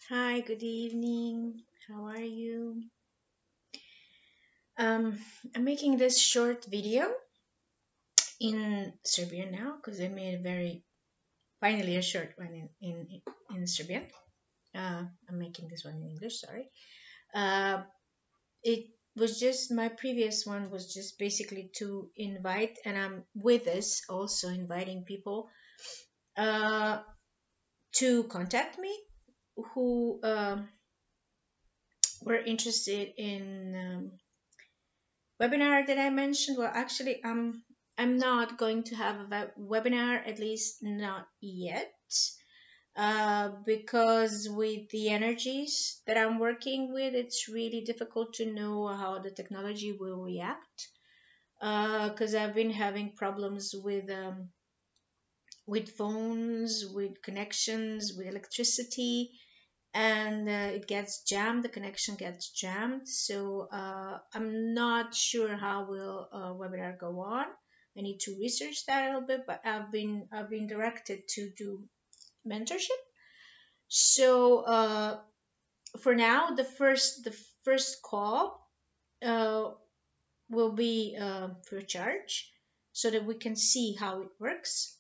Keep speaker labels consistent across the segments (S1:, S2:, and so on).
S1: Hi, good evening. How are you? I'm making this short video in Serbian now because I made a very finally a short one in Serbian. I'm making this one in English. Sorry. Uh, it was just my previous one was just basically to invite, and I'm with this also inviting people uh, to contact me who were interested in webinar that I mentioned. Well, actually, I'm not going to have a webinar, at least not yet, because with the energies that I'm working with, it's really difficult to know how the technology will react. Because I've been having problems with phones, with connections, with electricity, and it gets jammed, the connection gets jammed. So I'm not sure how will webinar go on. I need to research that a little bit, but I've been directed to do mentorship. So for now, the first call uh, will be for charge, so that we can see how it works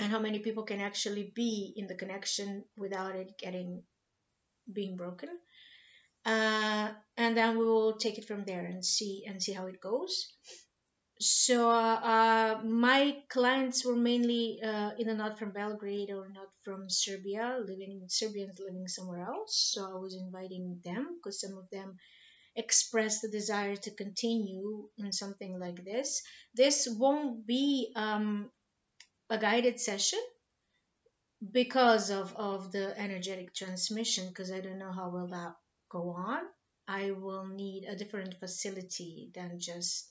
S1: and how many people can actually be in the connection without it getting being broken. And then we will take it from there and see how it goes. So my clients were mainly either not from Belgrade or not from Serbia, living Serbians living somewhere else. So I was inviting them because some of them expressed the desire to continue in something like this. This won't be a guided session because of the energetic transmission, because I don't know how will that go on. I will need a different facility than just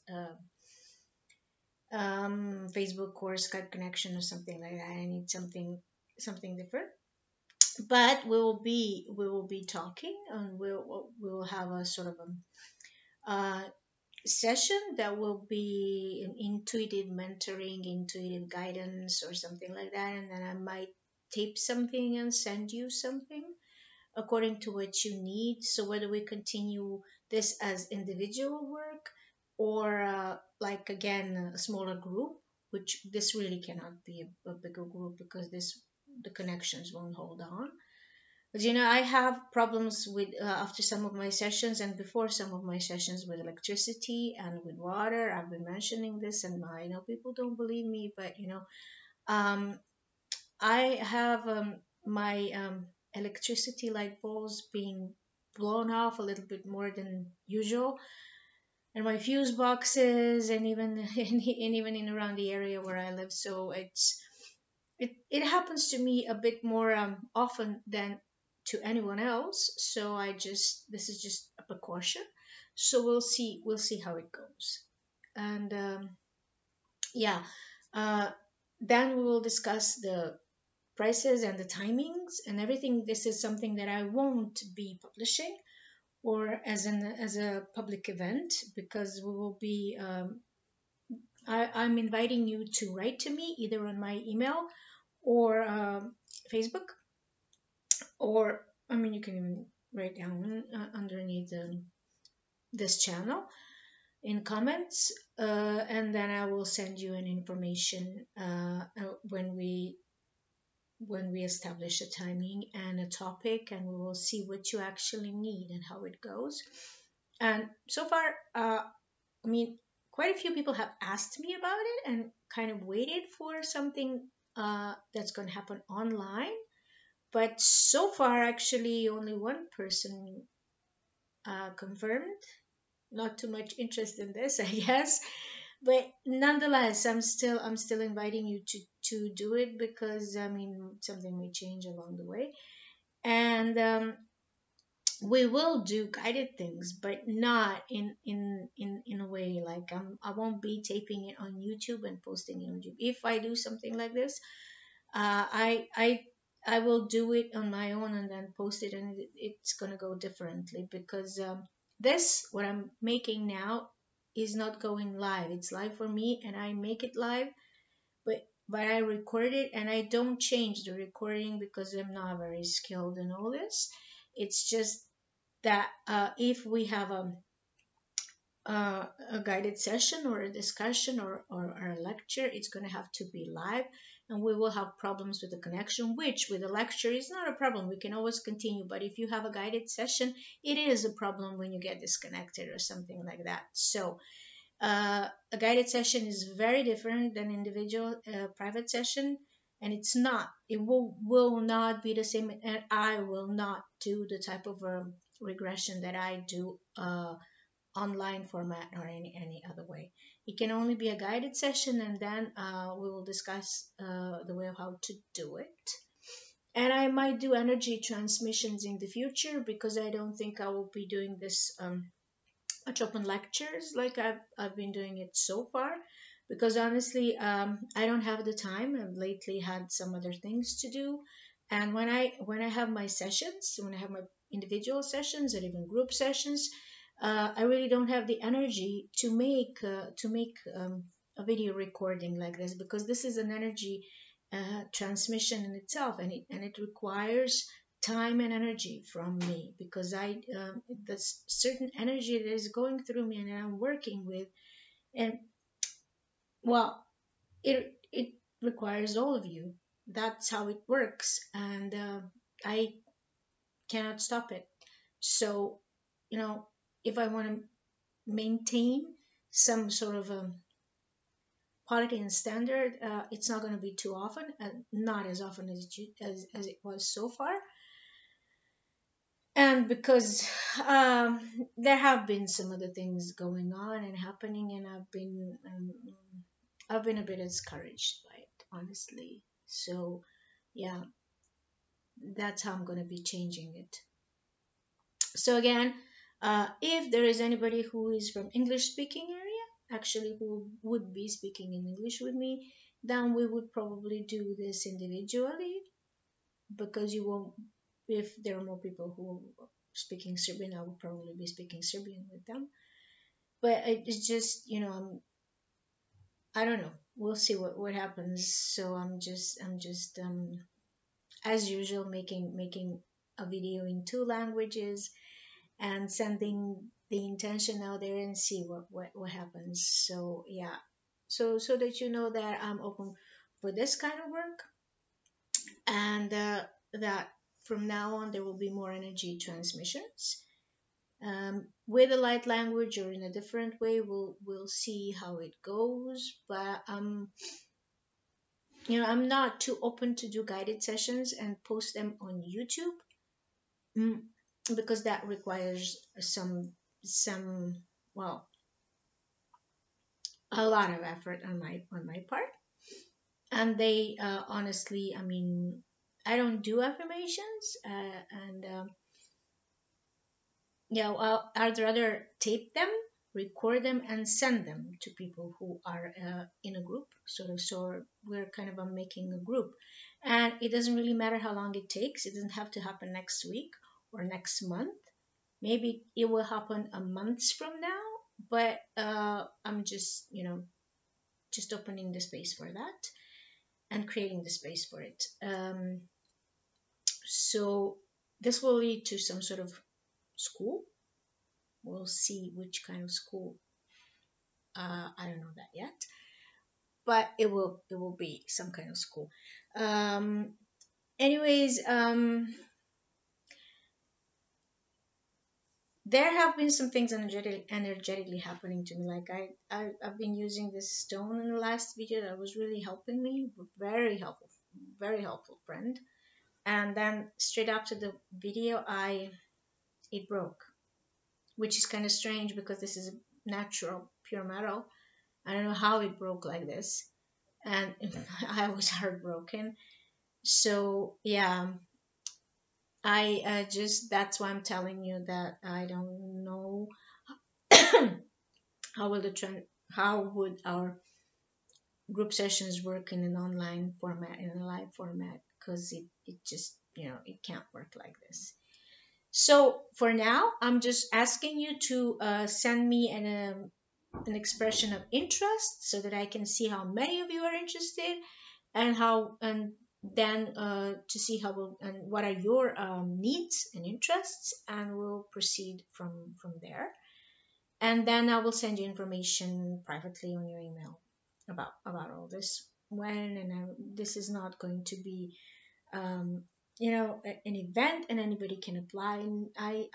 S1: Facebook or Skype connection or something like that. I need something different. But we will be talking, and we'll have a sort of a session that will be an intuitive mentoring, intuitive guidance, or something like that. And then I might tape something and send you something according to what you need. So whether we continue this as individual work or like again a smaller group, which this really cannot be a bigger group because this the connections won't hold on. But I have problems with after some of my sessions and before some of my sessions with electricity and with water. I've been mentioning this, and I know people don't believe me, but um, I have my electricity light bulbs being blown off a little bit more than usual, and my fuse boxes, and even and even in around the area where I live. So it happens to me a bit more often than to anyone else. So this is just a precaution. So we'll see how it goes, and yeah, uh, then we will discuss the prices and the timings and everything. This is something that I won't be publishing or as a public event, because we will be I'm inviting you to write to me either on my email or Facebook, or I mean you can even write down underneath this channel in comments, and then I will send you an information when we establish a timing and a topic, and we will see what you actually need and how it goes. And so far, I mean, quite a few people have asked me about it and kind of waited for something that's going to happen online. But so far, actually, only one person confirmed. Not too much interest in this, I guess. But nonetheless, I'm still inviting you to do it, because I mean something may change along the way. And we will do guided things, but not in a way like I won't be taping it on YouTube and posting it on YouTube. If I do something like this, I will do it on my own and then post it, and it's gonna go differently, because this what I'm making now is not going live. It's live for me, and I make it live, but but I record it and I don't change the recording because I'm not very skilled in all this. It's just that if we have a guided session or a discussion or a lecture, it's going to have to be live, and we will have problems with the connection, which with a lecture is not a problem. We can always continue. But if you have a guided session, it is a problem when you get disconnected or something like that. So a guided session is very different than individual private session, and it will not be the same, and I will not do the type of regression that I do online format or any other way. It can only be a guided session, and then we will discuss the way of how to do it. And I might do energy transmissions in the future, because I don't think I will be doing this much open lectures like I've been doing it so far, because honestly I don't have the time. I've lately had some other things to do, and when I have my sessions, when I have my individual sessions or even group sessions, I really don't have the energy to make a video recording like this, because this is an energy transmission in itself, and it requires time and energy from me, because there's certain energy that is going through me and I'm working with, and well, it requires all of you. That's how it works, and I cannot stop it. So, you know, if I want to maintain some sort of quality and standard, it's not going to be too often, and not as often as it was so far. And because there have been some other things going on and happening, and I've been a bit discouraged by it, honestly. So yeah, that's how I'm going to be changing it. So again, if there is anybody who is from English speaking area, actually who would be speaking in English with me, then we would probably do this individually, because you won't, if there are more people who are speaking Serbian, I would probably be speaking Serbian with them. But it's just, I don't know. We'll see what happens. So I'm just as usual, making a video in two languages and sending the intention out there and see what happens. So yeah, so that you know that I'm open for this kind of work, and that from now on there will be more energy transmissions with a light language or in a different way. We'll see how it goes, but I'm not too open to do guided sessions and post them on YouTube, mm, because that requires some well, a lot of effort on my part. And they honestly, I mean, I don't do affirmations, and yeah, well, I'd rather tape them, record them, and send them to people who are in a group. So we're kind of making a group, and it doesn't really matter how long it takes. It doesn't have to happen next week or next month. Maybe it will happen a month from now, but I'm just opening the space for that and creating the space for it. So this will lead to some sort of school. We'll see which kind of school. I don't know that yet, but it will be some kind of school. Anyways, there have been some things energetically happening to me. Like I've been using this stone in the last video that was really helping me, very helpful friend. And then straight after the video, it broke, which is kind of strange because this is a natural pure metal. I don't know how it broke like this, and I was heartbroken. So yeah, I just that's why I'm telling you that I don't know how will the trend how would our group sessions work in an online format, in a live format, because it just it can't work like this. So for now, I'm just asking you to send me an expression of interest so that I can see how many of you are interested, and how, and then to see how we'll, and what are your needs and interests, and we'll proceed from there. And then I will send you information privately on your email about all this. When and this is not going to be um, an event and anybody can apply. And I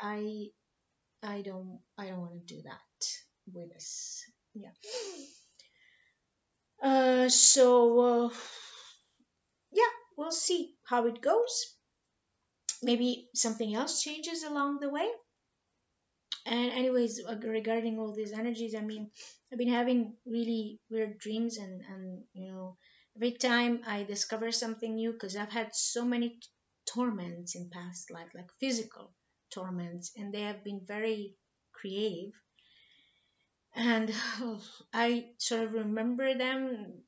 S1: don't want to do that with this. Yeah. So yeah, we'll see how it goes. Maybe something else changes along the way. And anyways, regarding all these energies, I mean, I've been having really weird dreams, and every time I discover something new, because I've had so many torments in past life, like physical torments, and they have been very creative. And I sort of remember them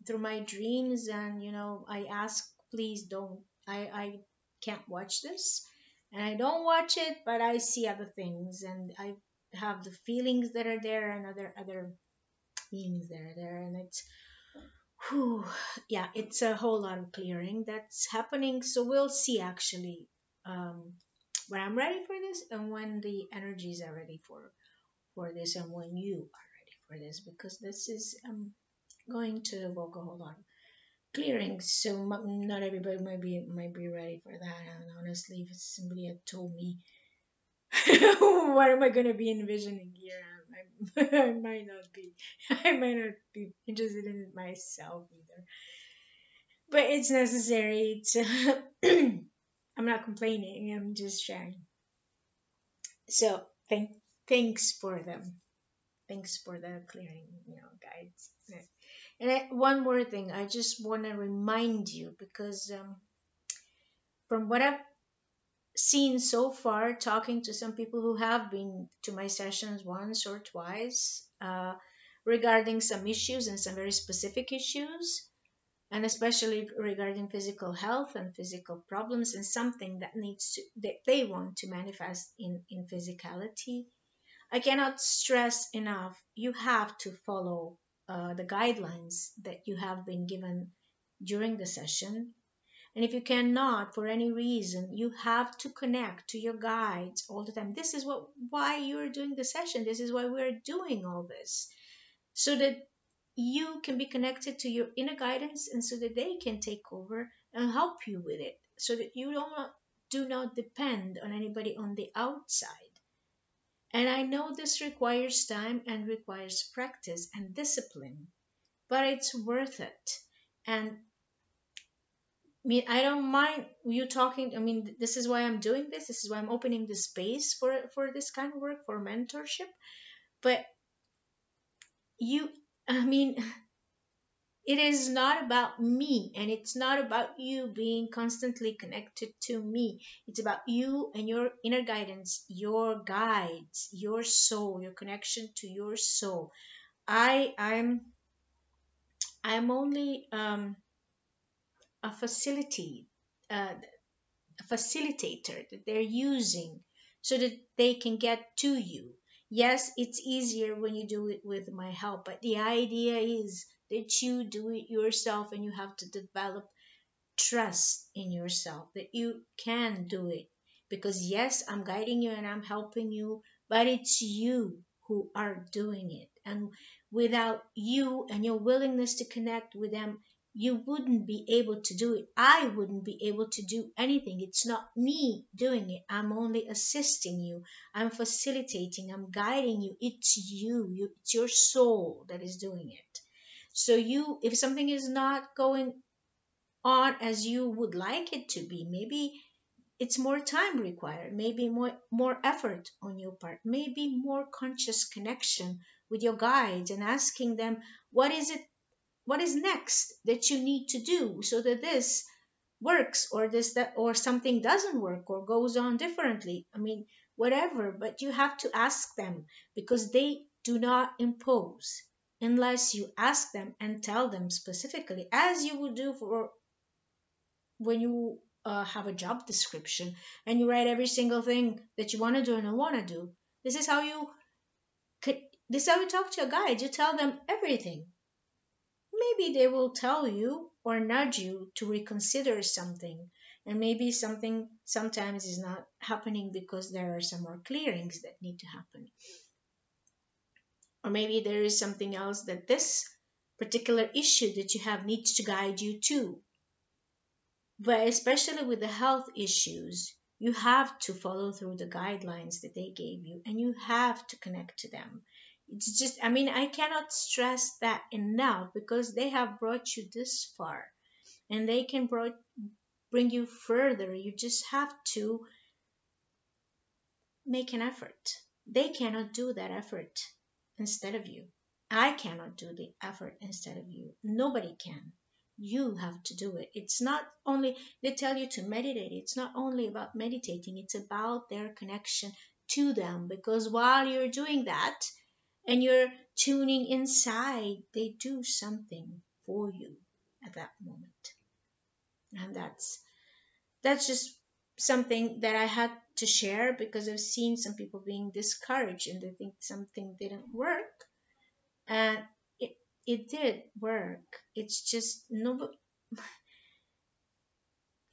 S1: through my dreams, and I ask, please don't. I can't watch this, and I don't watch it, but I see other things, and I have the feelings that are there, and other beings that are there, and it's whew, yeah, it's a whole lot of clearing that's happening. So we'll see actually um, when I'm ready for this, and when the energies are ready for this, and when you are ready for this, because this is going to evoke a whole lot of clearing. So not everybody might be ready for that. And honestly, if somebody had told me what am I going to be envisioning here, I might not be. I might not be interested in it myself either. But it's necessary. It's I'm not complaining. I'm just sharing. So thanks for them. Thanks for the clearing, guides. And one more thing, I just want to remind you, because from what I've seen so far, talking to some people who have been to my sessions once or twice, regarding some issues and some very specific issues, and especially regarding physical health and physical problems, and something that they want to manifest in physicality. I cannot stress enough, you have to follow the guidelines that you have been given during the session. And if you cannot, for any reason, you have to connect to your guides all the time. This is why you're doing the session. This is why we're doing all this. So that you can be connected to your inner guidance, and so that they can take over and help you with it. So that you do not depend on anybody on the outside. And I know this requires time and requires practice and discipline, but it's worth it. And I mean, I don't mind you talking. I mean, this is why I'm doing this. This is why I'm opening the space for this kind of work, for mentorship. But you, I mean, it is not about me, and it's not about you being constantly connected to me. It's about you and your inner guidance, your guides, your soul, your connection to your soul. I'm only a uh, facilitator that they're using so that they can get to you. Yes, it's easier when you do it with my help, but the idea is that you do it yourself, and you have to develop trust in yourself that you can do it. Because yes, I'm guiding you and I'm helping you, but it's you who are doing it. And without you and your willingness to connect with them, you wouldn't be able to do it. I wouldn't be able to do anything. It's not me doing it. I'm only assisting you. I'm facilitating. I'm guiding you. It's you. It's your soul that is doing it. So if something is not going on as you would like it to be, maybe it's more time required, maybe more effort on your part, maybe more conscious connection with your guides, and asking them what is next that you need to do so that this works, or this that or something doesn't work or goes on differently. I mean, whatever, but you have to ask them, because they do not impose unless you ask them and tell them specifically, as you would do for when you have a job description, and you write every single thing that you want to do and don't want to do. This is how you could. This is how you talk to your guides. You tell them everything. maybe they will tell you or nudge you to reconsider something. And maybe something sometimes is not happening because there are some more clearings that need to happen. Or maybe there is something else that this particular issue that you have needs to guide you to. But especially with the health issues, you have to follow through the guidelines that they gave you and you have to connect to them. It's just, I mean, I cannot stress that enough because they have brought you this far and they can bring you further. You just have to make an effort. They cannot do that effort instead of you. I cannot do the effort instead of you. Nobody can. You have to do it. It's not only, they tell you to meditate, it's not only about meditating, it's about their connection to them. Because while you're doing that and you're tuning inside, they do something for you at that moment. And that's just something that I had to share because I've seen some people being discouraged and they think something didn't work. And it did work. It's just nobody,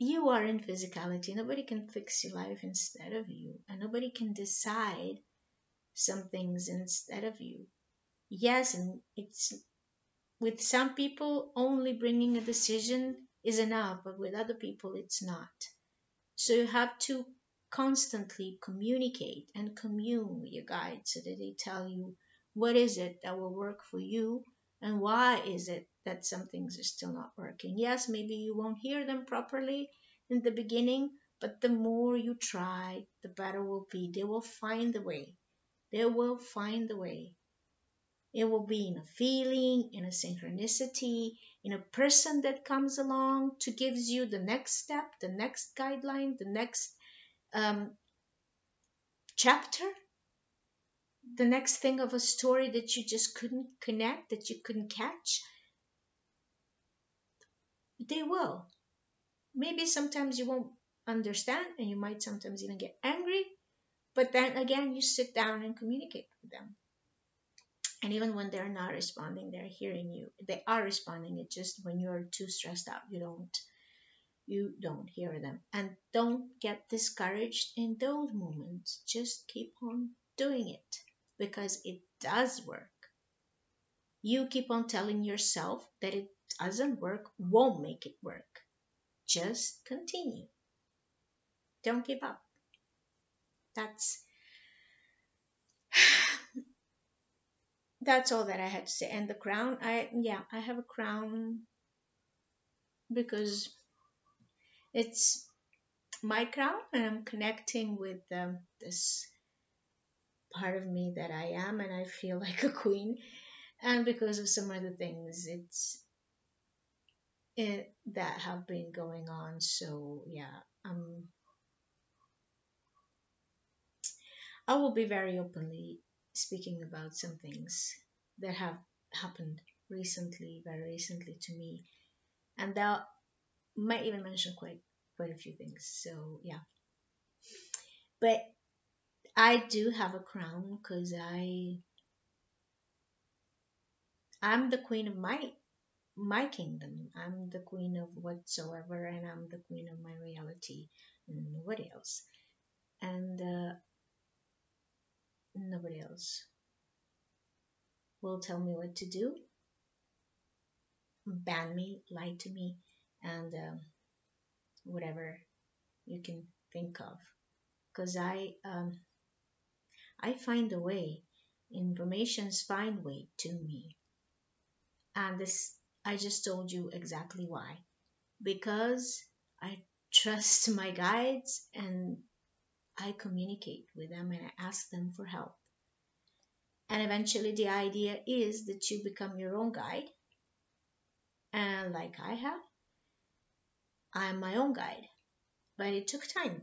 S1: you are in physicality. Nobody can fix your life instead of you, and nobody can decide some things instead of you. Yes, and it's with some people only bringing a decision is enough, but with other people it's not. So you have to constantly communicate and commune with your guide so that they tell you what is it that will work for you and why is it that some things are still not working. Yes, maybe you won't hear them properly in the beginning, but the more you try, the better will be. They will find the way. They will find the way. It will be in a feeling, in a synchronicity, in a person that comes along to gives you the next step, the next guideline, the next um, chapter, the next thing of a story that you just couldn't connect, that you couldn't catch. They will. Maybe sometimes you won't understand and you might sometimes even get angry, but then again, you sit down and communicate with them. And even when they're not responding, they're hearing you. They are responding. It's just when you're too stressed out, you don't hear them. And don't get discouraged in those moments. Just keep on doing it because it does work. You keep on telling yourself that it doesn't work, won't make it work. Just continue. Don't give up. That's that's all that I had to say. And the crown, I have a crown because it's my crown and I'm connecting with this part of me that I am and I feel like a queen. And because of some other things, that have been going on. So yeah, I will be very openly speaking about some things that have happened recently, very recently to me, and that might even mention quite a few things. So yeah, but I do have a crown because I'm the queen of my kingdom. I'm the queen of whatsoever, and I'm the queen of my reality, and nobody else. And nobody else will tell me what to do, ban me, lie to me, and whatever you can think of. Because I find a way. Informations find way to me, and this I just told you exactly why. Because I trust my guides and I communicate with them and I ask them for help. And eventually, the idea is that you become your own guide. And like I have, I'm my own guide. But it took time.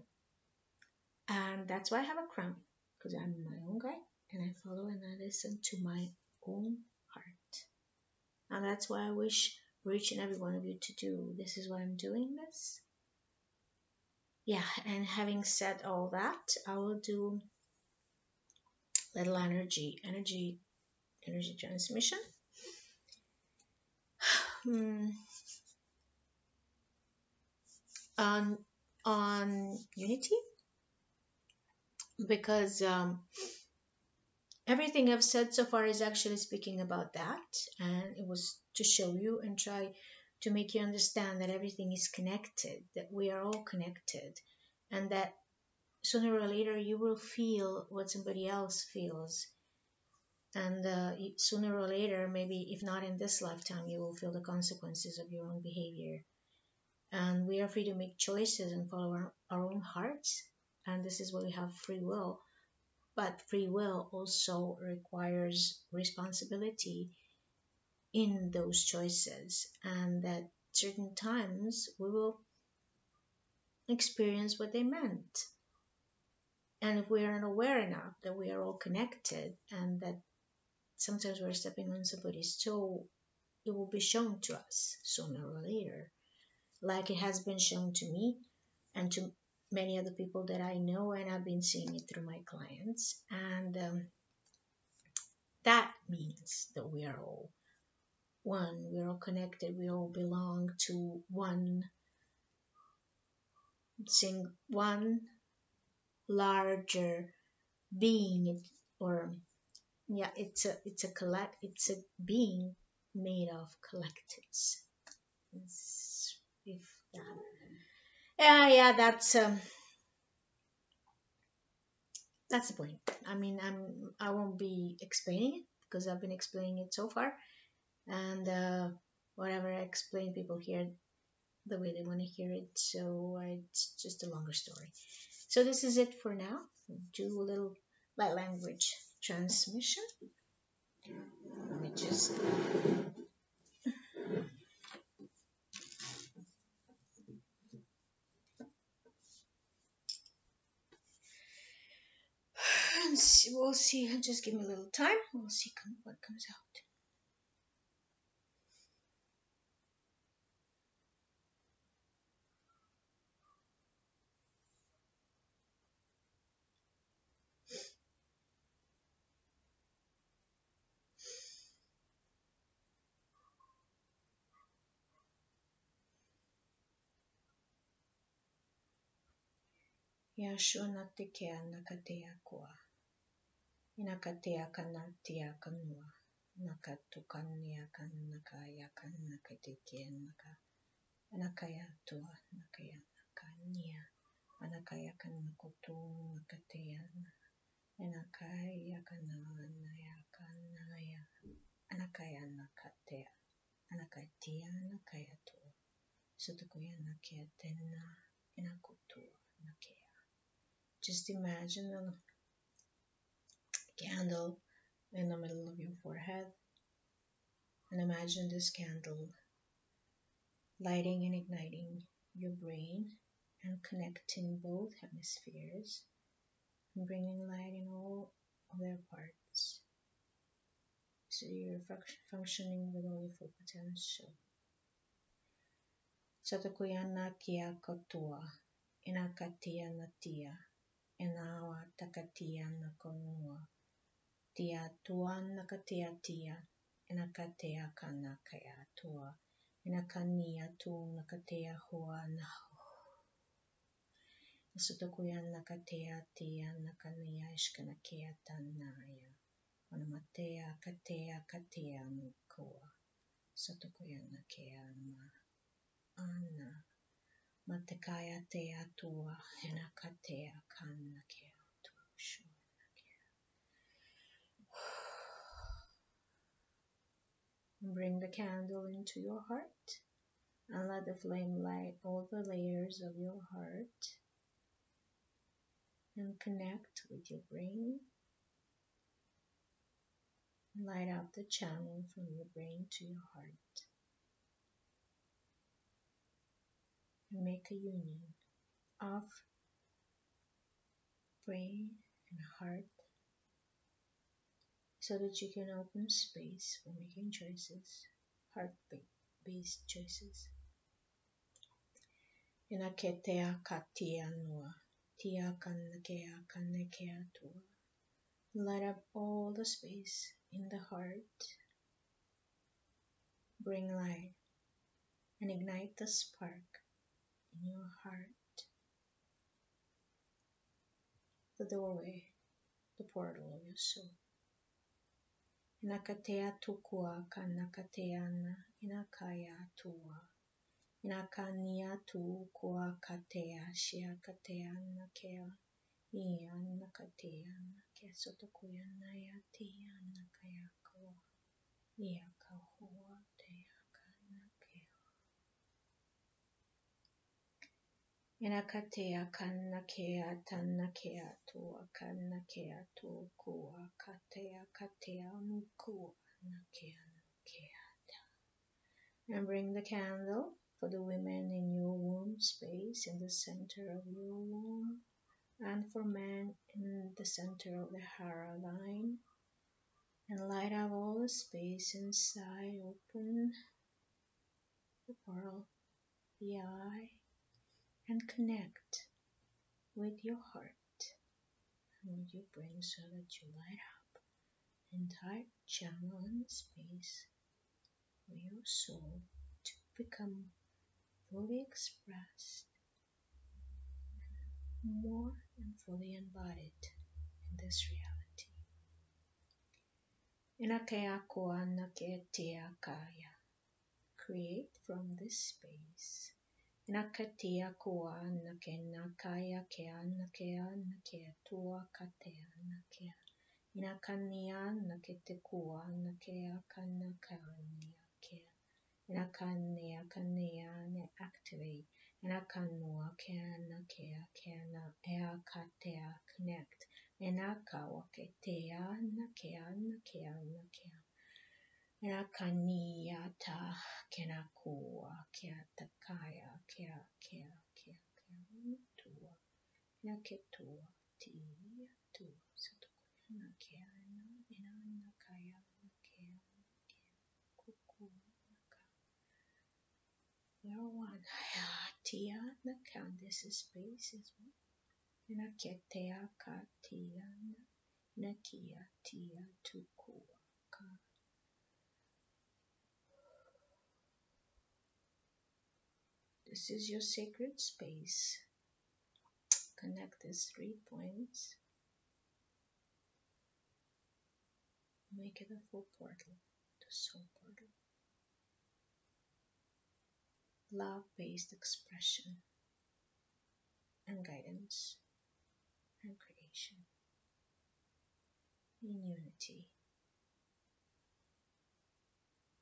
S1: And that's why I have a crown. Because I'm my own guide and I follow and I listen to my own heart. And that's why I wish for each and every one of you to do. This is why I'm doing this. Yeah, and having said all that, I will do little energy transmission Hmm, on unity, because everything I've said so far is actually speaking about that, and it was to show you and try to make you understand that everything is connected, that we are all connected, and that sooner or later you will feel what somebody else feels. And sooner or later, maybe if not in this lifetime, you will feel the consequences of your own behavior. And we are free to make choices and follow our own hearts. And this is why we have free will. But free will also requires responsibility in those choices. And that certain times we will experience what they meant. And if we are not aware enough that we are all connected and that sometimes we're stepping on somebody's toe, it will be shown to us sooner or later, like it has been shown to me and to many other people that I know, and I've been seeing it through my clients. And that means that we are all one, we're all connected, we all belong to one larger being, or yeah, it's a being made of collectives. If that, yeah, that's the point. I mean, I won't be explaining it because I've been explaining it so far, and whatever I explain, people hear the way they want to hear it. So it's just a longer story. So this is it for now. Do a little light language transmission. Let me just we'll see. Just give me a little time. We'll see what comes out. Yashua natekea nakatea kwa. Inakatea kanatia kanua. Nakatukania kanakaya kanakatekea naka. Anakaya tua nakaya nakania. Anakaya kanakotu nakatea. Anakaya kananaya kanaya. Anakaya nakatea. Anakatia nakaya tua. Sutukuya nakea tena. Inakutua nakea. Just imagine a candle in the middle of your forehead, and imagine this candle lighting and igniting your brain and connecting both hemispheres and bringing light in all of their parts. So you're functioning with all your full potential. Satakuyana kia kotua, inakatia natia, inawa takatia nakonua. Tia tuan nakatia tia, inakatea kanakaya tua, inakania tu nakatea hua nahu. Nasutukuyan nakatea tia nakania ishkanakea tanaya, manamatea katea nukua. Satukuyan nakea ma ana, matekaya tea tua, inakatea kanakea tu. Bring the candle into your heart and let the flame light all the layers of your heart and connect with your brain. Light up the channel from your brain to your heart and make a union of brain and heart so that you can open space for making choices, heart-based choices. Inaketea katia noa, tia kanakea kanekea tua. Light up all the space in the heart. Bring light and ignite the spark in your heart, the doorway, the portal of your soul. Inakatea tukua kanakateana, inakaya tua. Inakania tu kua katea shia katea nakea. Iana katea nake sotokuya naya tia nakaya kawa. Ia kahua tea kanakea. Inakatea kanakea tanakea tua kanakea tu kua katea nukua nakea nakea. And bring the candle for the women in your womb space in the center of your womb, and for men in the center of the Hara line, and light up all the space inside. Open the portal, the eye, and connect with your heart and with your brain so that you light up the entire channel and space for your soul to become fully expressed, more and fully embodied in this reality. Inakea koa naketea kaya. Create from this space. Inakatea koa nakenakaya kea nakea tua katea nakea. Inakania naketekua nakea kanakania kea. Inakania activate. Inakanua kena ea katea connect. Inakawa ketea nakea. Inakania ta kenakua kea takaya kea tua. Inaketua tia tua. Satukuya nakea inanakaya nakea kukua. You're one. Tia nakam. This is space as well. Naketea katia nakia tia tukua ka. This is your sacred space. Connect these 3 points. Make it a full portal, the soul portal. Love-based expression and guidance and creation in unity.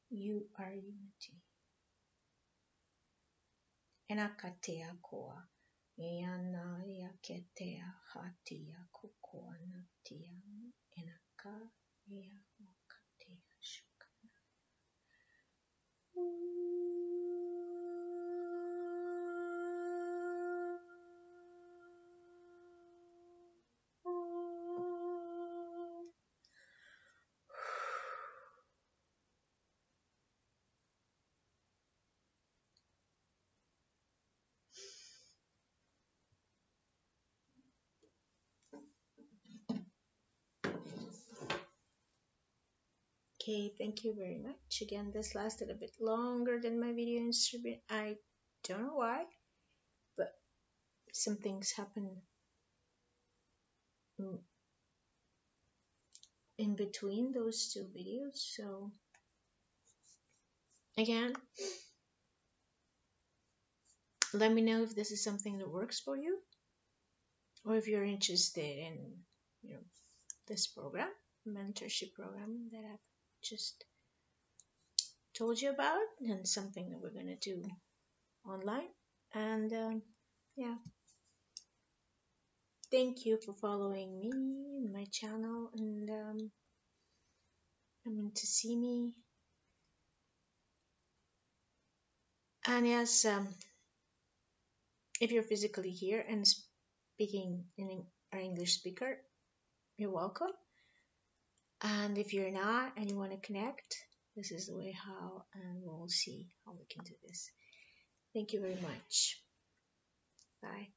S1: You are unity. Enakatea koa, eana yaketea hatia kokoa natia, enaka ea wakatea shukana. Okay, thank you very much. Again, this lasted a bit longer than my video in Serbian. I don't know why, but some things happen in between those 2 videos. So again, let me know if this is something that works for you, or if you're interested in, this program, mentorship program that I've just told you about, and something that we're going to do online. And yeah, thank you for following me and my channel, and coming to see me. And yes, if you're physically here and speaking in an English speaker, you're welcome. And if you're not and you want to connect, this is the way how, and we'll see how we can do this. Thank you very much. Bye.